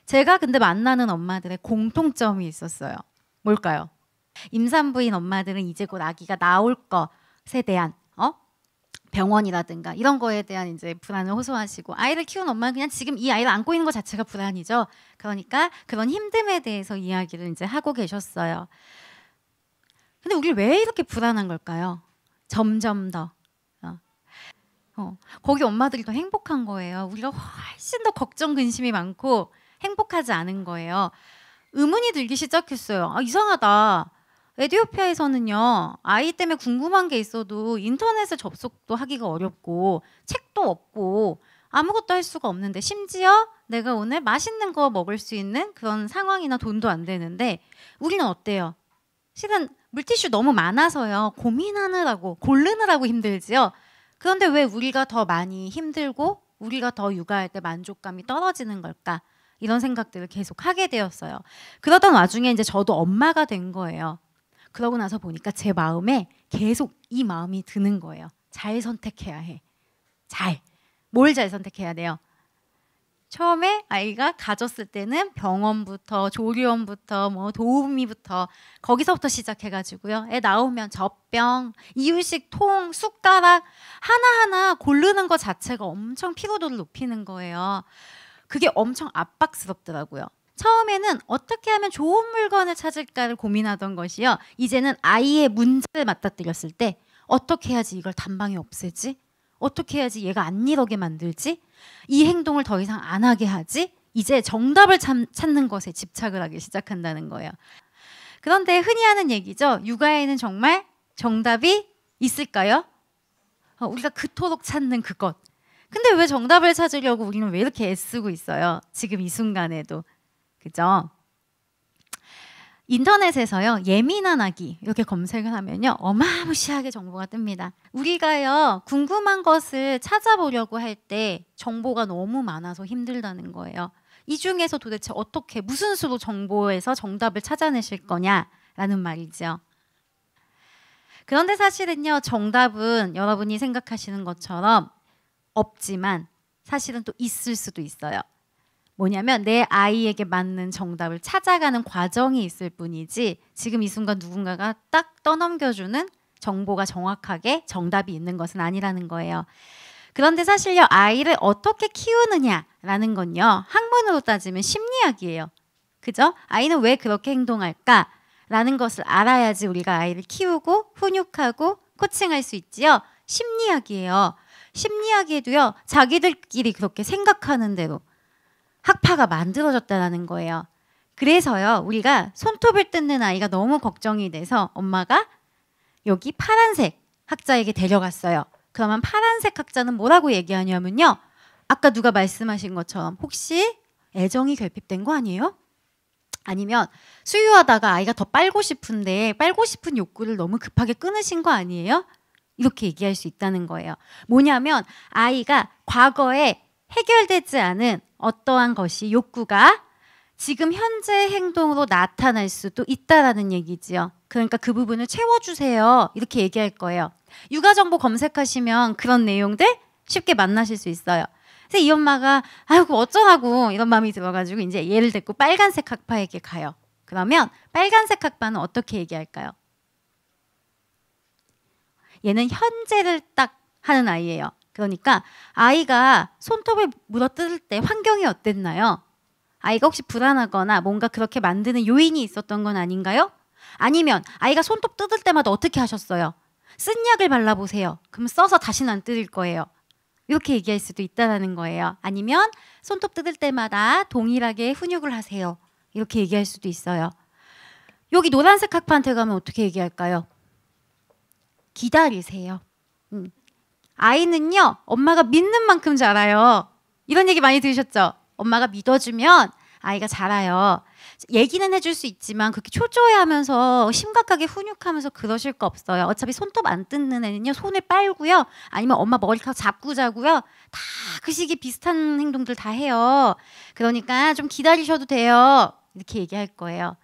제가 근데 만나는 엄마들의 공통점이 있었어요. 뭘까요? 임산부인 엄마들은 이제 곧 아기가 나올 것에 대한 병원이라든가 이런 거에 대한 이제 불안을 호소하시고, 아이를 키운 엄마는 그냥 지금 이 아이를 안고 있는 것 자체가 불안이죠. 그러니까 그런 힘듦에 대해서 이야기를 이제 하고 계셨어요. 근데 우리 왜 이렇게 불안한 걸까요? 점점 더. 거기 엄마들이 더 행복한 거예요. 우리가 훨씬 더 걱정, 근심이 많고 행복하지 않은 거예요. 의문이 들기 시작했어요. 이상하다. 에티오피아에서는요, 아이 때문에 궁금한 게 있어도 인터넷에 접속도 하기가 어렵고 책도 없고 아무것도 할 수가 없는데, 심지어 내가 오늘 맛있는 거 먹을 수 있는 그런 상황이나 돈도 안 되는데 우리는 어때요? 실은 물티슈 너무 많아서요, 고민하느라고 고르느라고 힘들지요. 그런데 왜 우리가 더 많이 힘들고 우리가 더 육아할 때 만족감이 떨어지는 걸까? 이런 생각들을 계속 하게 되었어요. 그러던 와중에 이제 저도 엄마가 된 거예요. 그러고 나서 보니까 제 마음에 계속 이 마음이 드는 거예요. 잘 선택해야 해. 뭘 잘 선택해야 돼요? 처음에 아이가 가졌을 때는 병원부터 조리원부터 도우미부터 거기서부터 시작해가지고요. 애 나오면 젖병, 이유식 통, 숟가락 하나하나 고르는 것 자체가 엄청 피로도를 높이는 거예요. 그게 엄청 압박스럽더라고요. 처음에는 어떻게 하면 좋은 물건을 찾을까를 고민하던 것이요, 이제는 아이의 문제를 맞닥뜨렸을 때 어떻게 해야지 이걸 단방에 없애지? 어떻게 해야지 얘가 안 이러게 만들지? 이 행동을 더 이상 안 하게 하지? 이제 정답을 찾는 것에 집착을 하기 시작한다는 거예요. 그런데 흔히 하는 얘기죠. 육아에는 정말 정답이 있을까요? 우리가 그토록 찾는 그것. 근데 왜 정답을 찾으려고 우리는 왜 이렇게 애쓰고 있어요? 지금 이 순간에도. 그죠? 인터넷에서요, 예민한 아기 이렇게 검색을 하면요, 어마무시하게 정보가 뜹니다. 우리가요, 궁금한 것을 찾아보려고 할 때 정보가 너무 많아서 힘들다는 거예요. 이 중에서 도대체 어떻게, 무슨 수로 정보에서 정답을 찾아내실 거냐라는 말이죠. 그런데 사실은요, 정답은 여러분이 생각하시는 것처럼 없지만 사실은 또 있을 수도 있어요. 뭐냐면 내 아이에게 맞는 정답을 찾아가는 과정이 있을 뿐이지, 지금 이 순간 누군가가 딱 떠넘겨주는 정보가 정확하게 정답이 있는 것은 아니라는 거예요. 그런데 사실요, 아이를 어떻게 키우느냐라는 건요, 학문으로 따지면 심리학이에요. 그죠? 아이는 왜 그렇게 행동할까? 라는 것을 알아야지 우리가 아이를 키우고 훈육하고 코칭할 수 있지요. 심리학이에요. 심리학에도요, 자기들끼리 그렇게 생각하는 대로 학파가 만들어졌다는 거예요. 그래서요, 우리가 손톱을 뜯는 아이가 너무 걱정이 돼서 엄마가 여기 파란색 학자에게 데려갔어요. 그러면 파란색 학자는 뭐라고 얘기하냐면요, 아까 누가 말씀하신 것처럼 혹시 애정이 결핍된 거 아니에요? 아니면 수유하다가 아이가 더 빨고 싶은데 빨고 싶은 욕구를 너무 급하게 끊으신 거 아니에요? 이렇게 얘기할 수 있다는 거예요. 뭐냐면 아이가 과거에 해결되지 않은 어떠한 것이, 욕구가 지금 현재 행동으로 나타날 수도 있다라는 얘기지요. 그러니까 그 부분을 채워주세요. 이렇게 얘기할 거예요. 육아정보 검색하시면 그런 내용들 쉽게 만나실 수 있어요. 그래서 이 엄마가 아이고 어쩌라고 이런 마음이 들어가지고 이제 얘를 데리고 빨간색 학파에게 가요. 그러면 빨간색 학파는 어떻게 얘기할까요? 얘는 현재를 딱 하는 아이예요. 그러니까 아이가 손톱을 물어뜯을 때 환경이 어땠나요? 아이가 혹시 불안하거나 뭔가 그렇게 만드는 요인이 있었던 건 아닌가요? 아니면 아이가 손톱 뜯을 때마다 어떻게 하셨어요? 쓴 약을 발라보세요. 그럼 써서 다시는 안 뜯을 거예요. 이렇게 얘기할 수도 있다는 거예요. 아니면 손톱 뜯을 때마다 동일하게 훈육을 하세요. 이렇게 얘기할 수도 있어요. 여기 노란색 학파한테 가면 어떻게 얘기할까요? 기다리세요. 아이는요, 엄마가 믿는 만큼 자라요. 이런 얘기 많이 들으셨죠? 엄마가 믿어주면 아이가 자라요. 얘기는 해줄 수 있지만 그렇게 초조해하면서 심각하게 훈육하면서 그러실 거 없어요. 어차피 손톱 안 뜯는 애는요, 손을 빨고요, 아니면 엄마 머리카락 잡고 자고요, 다 그 시기 비슷한 행동들 다 해요. 그러니까 좀 기다리셔도 돼요. 이렇게 얘기할 거예요.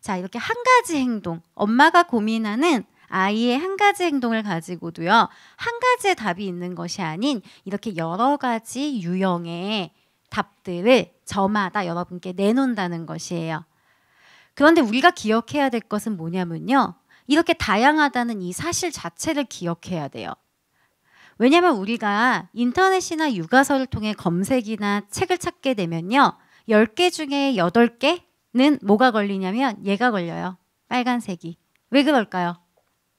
자, 이렇게 한 가지 행동, 엄마가 고민하는 아이의 한 가지 행동을 가지고도요, 한 가지의 답이 있는 것이 아닌 이렇게 여러 가지 유형의 답들을 저마다 여러분께 내놓는다는 것이에요. 그런데 우리가 기억해야 될 것은 뭐냐면요. 이렇게 다양하다는 이 사실 자체를 기억해야 돼요. 왜냐하면 우리가 인터넷이나 육아서를 통해 검색이나 책을 찾게 되면요. 10개 중에 8개는 뭐가 걸리냐면 얘가 걸려요. 빨간색이. 왜 그럴까요?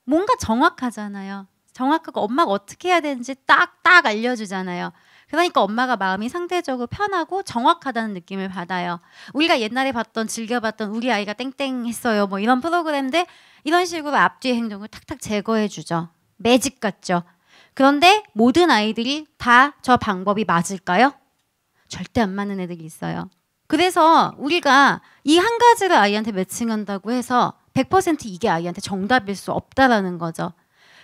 뭔가 정확하잖아요. 정확하고 엄마가 어떻게 해야 되는지 딱딱 알려주잖아요. 그러니까 엄마가 마음이 상대적으로 편하고 정확하다는 느낌을 받아요. 우리가 옛날에 즐겨봤던 우리 아이가 땡땡 했어요. 뭐 이런 프로그램들 이런 식으로 앞뒤의 행동을 탁탁 제거해주죠. 매직 같죠. 그런데 모든 아이들이 다 저 방법이 맞을까요? 절대 안 맞는 애들이 있어요. 그래서 우리가 이 한 가지를 아이한테 매칭한다고 해서 100% 이게 아이한테 정답일 수 없다라는 거죠.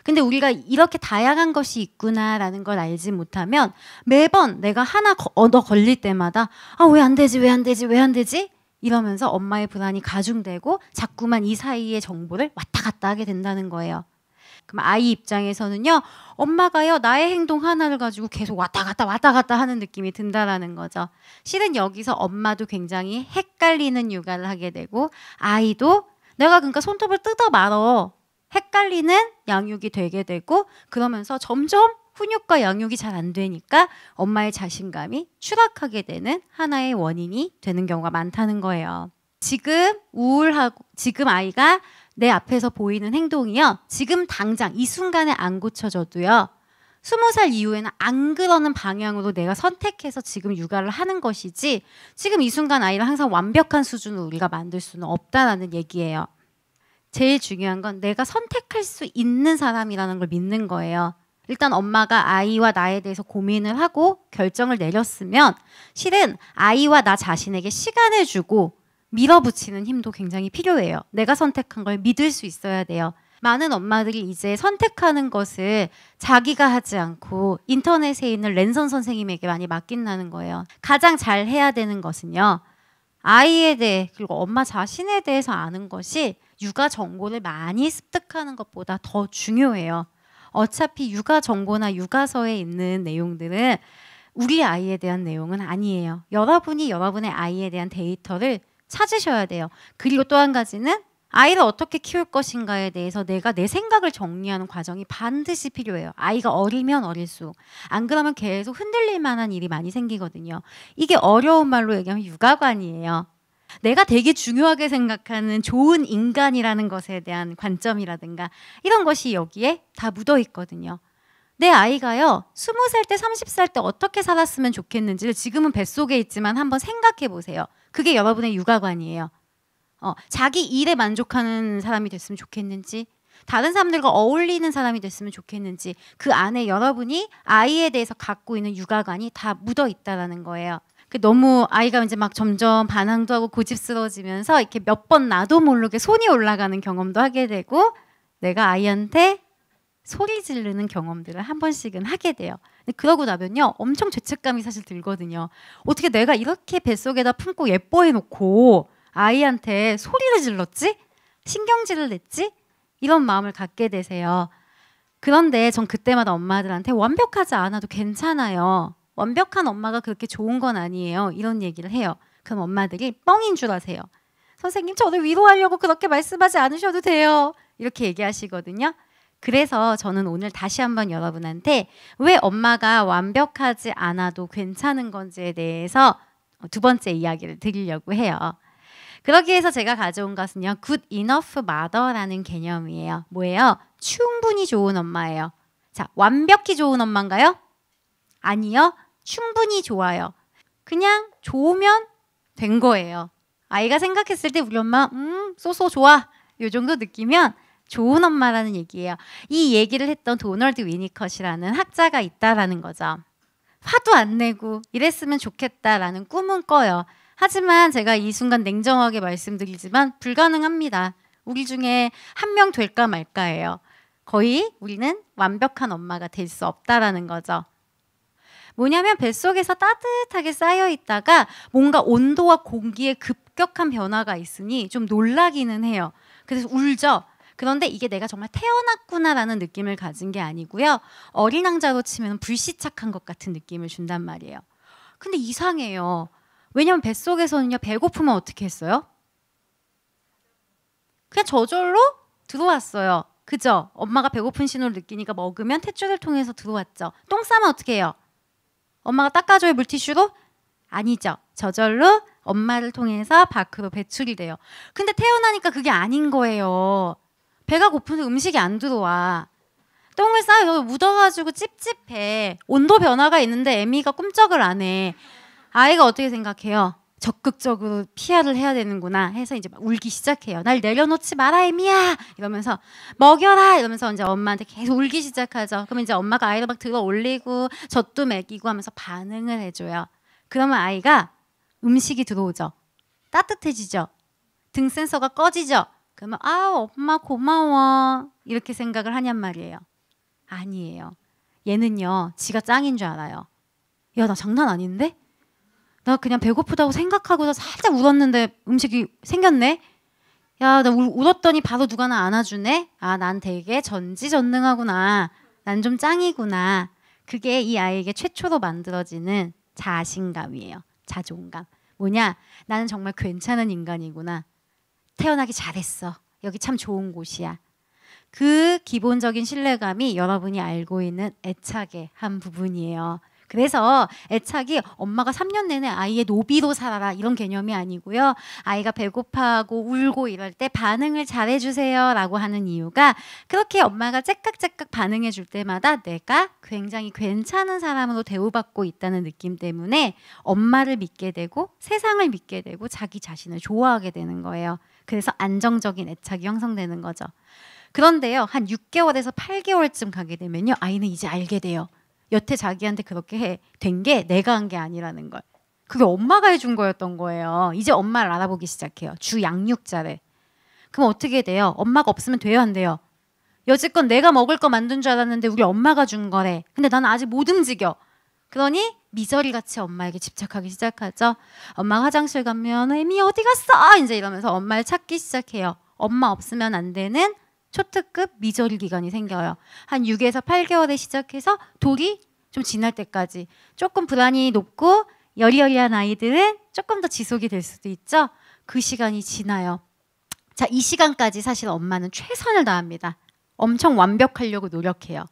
근데 우리가 이렇게 다양한 것이 있구나라는 걸 알지 못하면 매번 내가 하나 얻어 걸릴 때마다 왜 안 되지 왜 안 되지 왜 안 되지 이러면서 엄마의 불안이 가중되고 자꾸만 이 사이의 정보를 왔다 갔다 하게 된다는 거예요. 그럼 아이 입장에서는요. 엄마가요. 나의 행동 하나를 가지고 계속 왔다 갔다 하는 느낌이 든다라는 거죠. 실은 여기서 엄마도 굉장히 헷갈리는 육아를 하게 되고 아이도 내가 그러니까 손톱을 뜯어 말어 헷갈리는 양육이 되게 되고 그러면서 점점 훈육과 양육이 잘 안 되니까 엄마의 자신감이 추락하게 되는 하나의 원인이 되는 경우가 많다는 거예요. 지금 우울하고 지금 아이가 내 앞에서 보이는 행동이요. 지금 당장 이 순간에 안 고쳐져도요. 20살 이후에는 안 그러는 방향으로 내가 선택해서 지금 육아를 하는 것이지 지금 이 순간 아이를 항상 완벽한 수준으로 우리가 만들 수는 없다라는 얘기예요. 제일 중요한 건 내가 선택할 수 있는 사람이라는 걸 믿는 거예요. 일단 엄마가 아이와 나에 대해서 고민을 하고 결정을 내렸으면 실은 아이와 나 자신에게 시간을 주고 밀어붙이는 힘도 굉장히 필요해요. 내가 선택한 걸 믿을 수 있어야 돼요. 많은 엄마들이 이제 선택하는 것을 자기가 하지 않고 인터넷에 있는 랜선 선생님에게 많이 맡긴다는 거예요. 가장 잘 해야 되는 것은요. 아이에 대해 그리고 엄마 자신에 대해서 아는 것이 육아 정보를 많이 습득하는 것보다 더 중요해요. 어차피 육아 정보나 육아서에 있는 내용들은 우리 아이에 대한 내용은 아니에요. 여러분이 여러분의 아이에 대한 데이터를 찾으셔야 돼요. 그리고 또 한 가지는 아이를 어떻게 키울 것인가에 대해서 내가 내 생각을 정리하는 과정이 반드시 필요해요. 아이가 어리면 어릴수록. 안 그러면 계속 흔들릴 만한 일이 많이 생기거든요. 이게 어려운 말로 얘기하면 육아관이에요. 내가 되게 중요하게 생각하는 좋은 인간이라는 것에 대한 관점이라든가 이런 것이 여기에 다 묻어 있거든요. 내 아이가요. 20살 때 30살 때 어떻게 살았으면 좋겠는지를 지금은 뱃속에 있지만 한번 생각해 보세요. 그게 여러분의 육아관이에요. 자기 일에 만족하는 사람이 됐으면 좋겠는지 다른 사람들과 어울리는 사람이 됐으면 좋겠는지 그 안에 여러분이 아이에 대해서 갖고 있는 육아관이 다 묻어 있다는 거예요. 너무 아이가 이제 막 점점 반항도 하고 고집스러워지면서 이렇게 몇 번 나도 모르게 손이 올라가는 경험도 하게 되고 내가 아이한테 소리 지르는 경험들을 한 번씩은 하게 돼요. 근데 그러고 나면요. 엄청 죄책감이 사실 들거든요. 어떻게 내가 이렇게 뱃속에다 품고 예뻐해 놓고 아이한테 소리를 질렀지? 신경질을 냈지? 이런 마음을 갖게 되세요. 그런데 전 그때마다 엄마들한테 완벽하지 않아도 괜찮아요. 완벽한 엄마가 그렇게 좋은 건 아니에요. 이런 얘기를 해요. 그럼 엄마들이 뻥인 줄 아세요. 선생님 저를 위로하려고 그렇게 말씀하지 않으셔도 돼요. 이렇게 얘기하시거든요. 그래서 저는 오늘 다시 한번 여러분한테 왜 엄마가 완벽하지 않아도 괜찮은 건지에 대해서 두 번째 이야기를 드리려고 해요. 그러기 위해서 제가 가져온 것은요. good enough mother라는 개념이에요. 뭐예요? 충분히 좋은 엄마예요. 자, 완벽히 좋은 엄마인가요? 아니요. 충분히 좋아요. 그냥 좋으면 된 거예요. 아이가 생각했을 때 우리 엄마 쏘쏘 좋아. 요 정도 느끼면 좋은 엄마라는 얘기예요. 이 얘기를 했던 도널드 위니컷이라는 학자가 있다라는 거죠. 화도 안 내고 이랬으면 좋겠다라는 꿈은 꿔요. 하지만 제가 이 순간 냉정하게 말씀드리지만 불가능합니다. 우리 중에 한 명 될까 말까예요. 거의 우리는 완벽한 엄마가 될 수 없다라는 거죠. 뭐냐면 뱃속에서 따뜻하게 쌓여 있다가 뭔가 온도와 공기의 급격한 변화가 있으니 좀 놀라기는 해요. 그래서 울죠. 그런데 이게 내가 정말 태어났구나라는 느낌을 가진 게 아니고요. 어린 왕자로 치면 불시착한 것 같은 느낌을 준단 말이에요. 근데 이상해요. 왜냐면 뱃속에서는요, 배고프면 어떻게 했어요? 그냥 저절로 들어왔어요. 그죠? 엄마가 배고픈 신호를 느끼니까 먹으면 탯줄을 통해서 들어왔죠. 똥 싸면 어떻게 해요? 엄마가 닦아줘요, 물티슈로? 아니죠. 저절로 엄마를 통해서 밖으로 배출이 돼요. 근데 태어나니까 그게 아닌 거예요. 배가 고픈데 음식이 안 들어와. 똥을 싸요. 묻어가지고 찝찝해. 온도 변화가 있는데 애미가 꿈쩍을 안 해. 아이가 어떻게 생각해요? 적극적으로 피하를 해야 되는구나 해서 이제 막 울기 시작해요. 날 내려놓지 마라 애미야 이러면서 먹여라 이러면서 이제 엄마한테 계속 울기 시작하죠. 그러면 이제 엄마가 아이를 막 들어 올리고 젖도 먹이고 하면서 반응을 해줘요. 그러면 아이가 음식이 들어오죠. 따뜻해지죠. 등 센서가 꺼지죠. 그러면 아 엄마 고마워 이렇게 생각을 하냔 말이에요. 아니에요. 얘는요 지가 짱인 줄 알아요. 야 나 장난 아닌데? 나 그냥 배고프다고 생각하고서 살짝 울었는데 음식이 생겼네? 야, 나 울었더니 바로 누가 나 안아주네? 아, 난 되게 전지전능하구나. 난 좀 짱이구나. 그게 이 아이에게 최초로 만들어지는 자신감이에요. 자존감. 뭐냐? 나는 정말 괜찮은 인간이구나. 태어나기 잘했어. 여기 참 좋은 곳이야. 그 기본적인 신뢰감이 여러분이 알고 있는 애착의 한 부분이에요. 그래서 애착이 엄마가 3년 내내 아이의 노비로 살아라 이런 개념이 아니고요. 아이가 배고파하고 울고 이럴 때 반응을 잘해주세요 라고 하는 이유가 그렇게 엄마가 째깍째깍 반응해 줄 때마다 내가 굉장히 괜찮은 사람으로 대우받고 있다는 느낌 때문에 엄마를 믿게 되고 세상을 믿게 되고 자기 자신을 좋아하게 되는 거예요. 그래서 안정적인 애착이 형성되는 거죠. 그런데요, 한 6개월에서 8개월쯤 가게 되면요, 아이는 이제 알게 돼요. 여태 자기한테 그렇게 된 게 내가 한 게 아니라는 걸. 그게 엄마가 해준 거였던 거예요. 이제 엄마를 알아보기 시작해요. 주 양육자를. 그럼 어떻게 돼요? 엄마가 없으면 돼요, 안 돼요? 여지껏 내가 먹을 거 만든 줄 알았는데 우리 엄마가 준 거래. 근데 나는 아직 못 움직여. 그러니 미저리같이 엄마에게 집착하기 시작하죠. 엄마 화장실 가면 애미 어디 갔어? 이제 이러면서 엄마를 찾기 시작해요. 엄마 없으면 안 되는 초특급 미저리 기간이 생겨요. 한 6에서 8개월에 시작해서 돌이 좀 지날 때까지. 조금 불안이 높고 여리여리한 아이들은 조금 더 지속이 될 수도 있죠. 그 시간이 지나요. 자, 이 시간까지 사실 엄마는 최선을 다합니다. 엄청 완벽하려고 노력해요.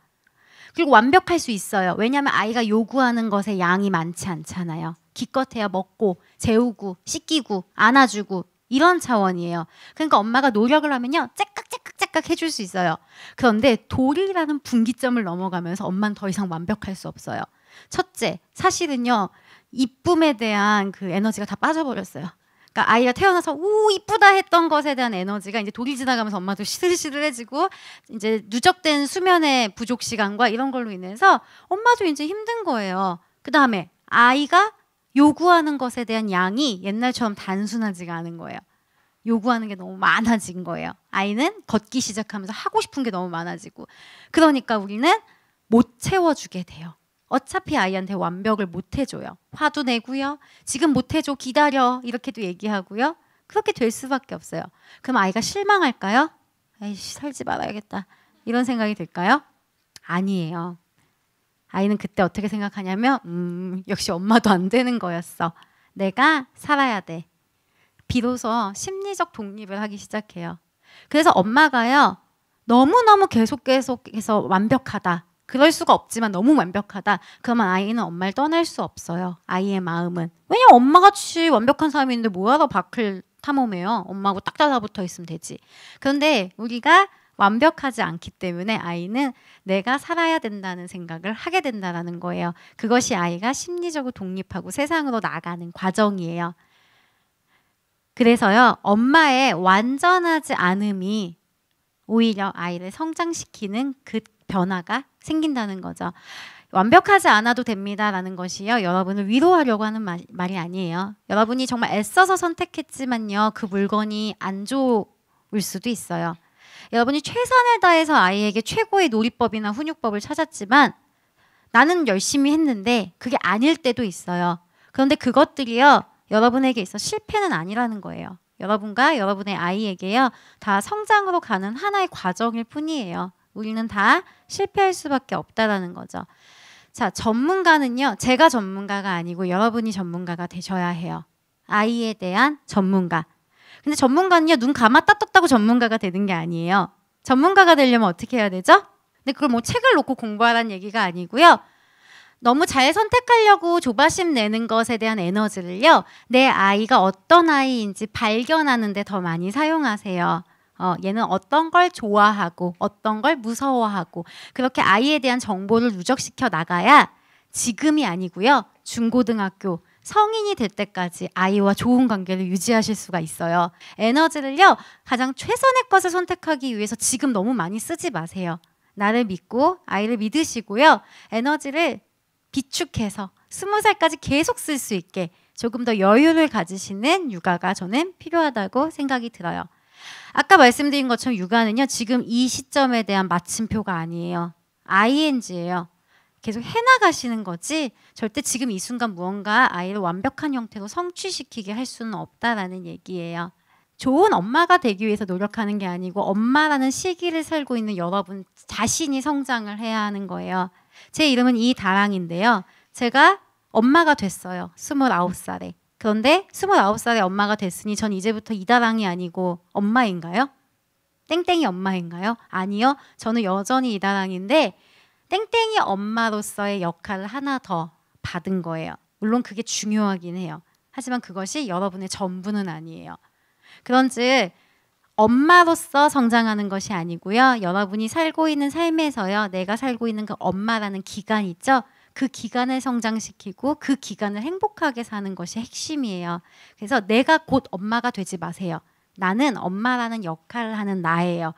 그리고 완벽할 수 있어요. 왜냐하면 아이가 요구하는 것의 양이 많지 않잖아요. 기껏해야 먹고 재우고 씻기고 안아주고 이런 차원이에요. 그러니까 엄마가 노력을 하면요 째깍째깍째깍 해줄 수 있어요. 그런데 돌이라는 분기점을 넘어가면서 엄마는 더 이상 완벽할 수 없어요. 첫째, 사실은요 이쁨에 대한 그 에너지가 다 빠져버렸어요. 그러니까 아이가 태어나서 우 이쁘다 했던 것에 대한 에너지가 이제 돌이 지나가면서 엄마도 시들시들해지고 이제 누적된 수면의 부족 시간과 이런 걸로 인해서 엄마도 이제 힘든 거예요. 그 다음에 아이가 요구하는 것에 대한 양이 옛날처럼 단순하지가 않은 거예요. 요구하는 게 너무 많아진 거예요. 아이는 걷기 시작하면서 하고 싶은 게 너무 많아지고. 그러니까 우리는 못 채워주게 돼요. 어차피 아이한테 완벽을 못 해줘요. 화도 내고요. 지금 못 해줘 기다려 이렇게도 얘기하고요. 그렇게 될 수밖에 없어요. 그럼 아이가 실망할까요? 에이씨 살지 말아야겠다 이런 생각이 들까요? 아니에요. 아이는 그때 어떻게 생각하냐면 역시 엄마도 안 되는 거였어. 내가 살아야 돼. 비로소 심리적 독립을 하기 시작해요. 그래서 엄마가요. 너무너무 계속해서 완벽하다. 그럴 수가 없지만 너무 완벽하다. 그러면 아이는 엄마를 떠날 수 없어요. 아이의 마음은. 왜냐면 엄마같이 완벽한 사람이 있는데 뭐하러 밖을 탐험해요. 엄마하고 딱 달라붙어 있으면 되지. 그런데 우리가 완벽하지 않기 때문에 아이는 내가 살아야 된다는 생각을 하게 된다는 거예요. 그것이 아이가 심리적으로 독립하고 세상으로 나가는 과정이에요. 그래서요. 엄마의 완전하지 않음이 오히려 아이를 성장시키는 그 변화가 생긴다는 거죠. 완벽하지 않아도 됩니다라는 것이요. 여러분을 위로하려고 하는 말이 아니에요. 여러분이 정말 애써서 선택했지만요. 그 물건이 안 좋을 수도 있어요. 여러분이 최선을 다해서 아이에게 최고의 놀이법이나 훈육법을 찾았지만 나는 열심히 했는데 그게 아닐 때도 있어요. 그런데 그것들이요. 여러분에게 있어 실패는 아니라는 거예요. 여러분과 여러분의 아이에게요. 다 성장으로 가는 하나의 과정일 뿐이에요. 우리는 다 실패할 수밖에 없다라는 거죠. 자, 전문가는요. 제가 전문가가 아니고 여러분이 전문가가 되셔야 해요. 아이에 대한 전문가. 근데 전문가는요, 눈 감았다 떴다고 전문가가 되는 게 아니에요. 전문가가 되려면 어떻게 해야 되죠? 근데 그걸 뭐 책을 놓고 공부하라는 얘기가 아니고요. 너무 잘 선택하려고 조바심 내는 것에 대한 에너지를요, 내 아이가 어떤 아이인지 발견하는 데 더 많이 사용하세요. 얘는 어떤 걸 좋아하고 어떤 걸 무서워하고, 그렇게 아이에 대한 정보를 누적시켜 나가야 지금이 아니고요, 중고등학교, 성인이 될 때까지 아이와 좋은 관계를 유지하실 수가 있어요. 에너지를요, 가장 최선의 것을 선택하기 위해서 지금 너무 많이 쓰지 마세요. 나를 믿고 아이를 믿으시고요. 에너지를 비축해서 20살까지 계속 쓸 수 있게 조금 더 여유를 가지시는 육아가 저는 필요하다고 생각이 들어요. 아까 말씀드린 것처럼 육아는요, 지금 이 시점에 대한 마침표가 아니에요. ING예요. 계속 해나가시는 거지 절대 지금 이 순간 무언가 아이를 완벽한 형태로 성취시키게 할 수는 없다라는 얘기예요. 좋은 엄마가 되기 위해서 노력하는 게 아니고 엄마라는 시기를 살고 있는 여러분 자신이 성장을 해야 하는 거예요. 제 이름은 이다랑인데요. 제가 엄마가 됐어요. 29살에. 그런데 29살에 엄마가 됐으니 전 이제부터 이다랑이 아니고 엄마인가요? 땡땡이 엄마인가요? 아니요. 저는 여전히 이다랑인데 땡땡이 엄마로서의 역할을 하나 더 받은 거예요. 물론 그게 중요하긴 해요. 하지만 그것이 여러분의 전부는 아니에요. 그런즉 엄마로서 성장하는 것이 아니고요. 여러분이 살고 있는 삶에서요, 내가 살고 있는 그 엄마라는 기간 있죠? 그 기간을 성장시키고 그 기간을 행복하게 사는 것이 핵심이에요. 그래서 내가 곧 엄마가 되지 마세요. 나는 엄마라는 역할을 하는 나예요.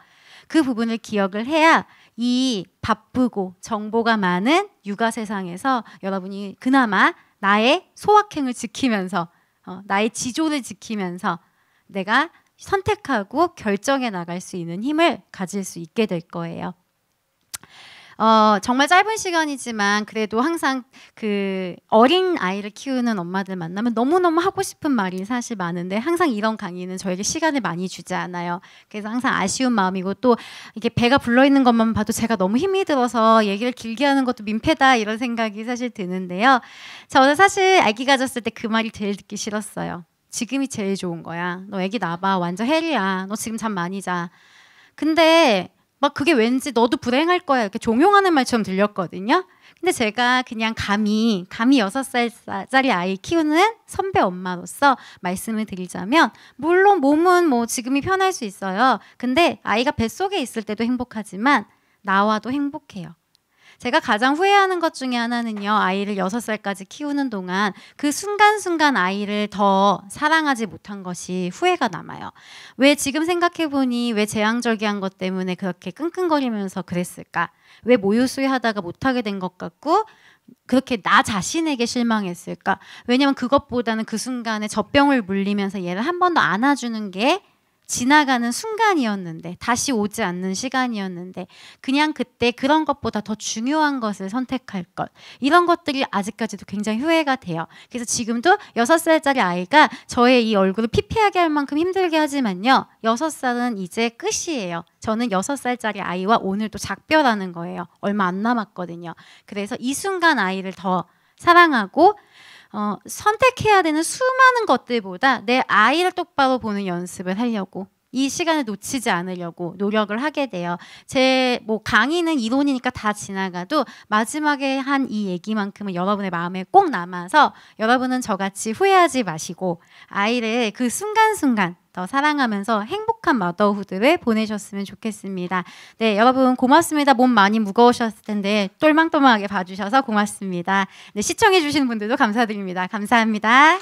그 부분을 기억을 해야 이 바쁘고 정보가 많은 육아 세상에서 여러분이 그나마 나의 소확행을 지키면서 나의 지조를 지키면서 내가 선택하고 결정해 나갈 수 있는 힘을 가질 수 있게 될 거예요. 정말 짧은 시간이지만 그래도 항상 그 어린 아이를 키우는 엄마들 만나면 너무너무 하고 싶은 말이 사실 많은데 항상 이런 강의는 저에게 시간을 많이 주지 않아요. 그래서 항상 아쉬운 마음이고 또 이게 배가 불러있는 것만 봐도 제가 너무 힘이 들어서 얘기를 길게 하는 것도 민폐다 이런 생각이 사실 드는데요. 저는 사실 아기 가졌을 때 그 말이 제일 듣기 싫었어요. 지금이 제일 좋은 거야. 너 애기 낳아봐. 완전 헬이야. 너 지금 잠 많이 자. 근데 막 그게 왠지 너도 불행할 거야 이렇게 종용하는 말처럼 들렸거든요. 근데 제가 그냥 감히 6살짜리 아이 키우는 선배 엄마로서 말씀을 드리자면 물론 몸은 뭐 지금이 편할 수 있어요. 근데 아이가 뱃속에 있을 때도 행복하지만 나와도 행복해요. 제가 가장 후회하는 것 중에 하나는요, 아이를 6살까지 키우는 동안 그 순간순간 아이를 더 사랑하지 못한 것이 후회가 남아요. 왜 지금 생각해보니 왜 재앙절개한 것 때문에 그렇게 끙끙거리면서 그랬을까? 왜 모유수유하다가 못하게 된 것 같고 그렇게 나 자신에게 실망했을까? 왜냐면 그것보다는 그 순간에 젖병을 물리면서 얘를 한 번 더 안아주는 게 지나가는 순간이었는데, 다시 오지 않는 시간이었는데 그냥 그때 그런 것보다 더 중요한 것을 선택할 것, 이런 것들이 아직까지도 굉장히 후회가 돼요. 그래서 지금도 6살짜리 아이가 저의 이 얼굴을 피폐하게 할 만큼 힘들게 하지만요, 6살은 이제 끝이에요. 저는 6살짜리 아이와 오늘 또 작별하는 거예요. 얼마 안 남았거든요. 그래서 이 순간 아이를 더 사랑하고 선택해야 되는 수많은 것들보다 내 아이를 똑바로 보는 연습을 하려고, 이 시간을 놓치지 않으려고 노력을 하게 돼요. 제 뭐 강의는 이론이니까 다 지나가도 마지막에 한 이 얘기만큼은 여러분의 마음에 꼭 남아서 여러분은 저같이 후회하지 마시고 아이를 그 순간순간 더 사랑하면서 행복한 마더후드를 보내셨으면 좋겠습니다. 네, 여러분 고맙습니다. 몸 많이 무거우셨을 텐데 똘망똘망하게 봐주셔서 고맙습니다. 네, 시청해 주시는 분들도 감사드립니다. 감사합니다.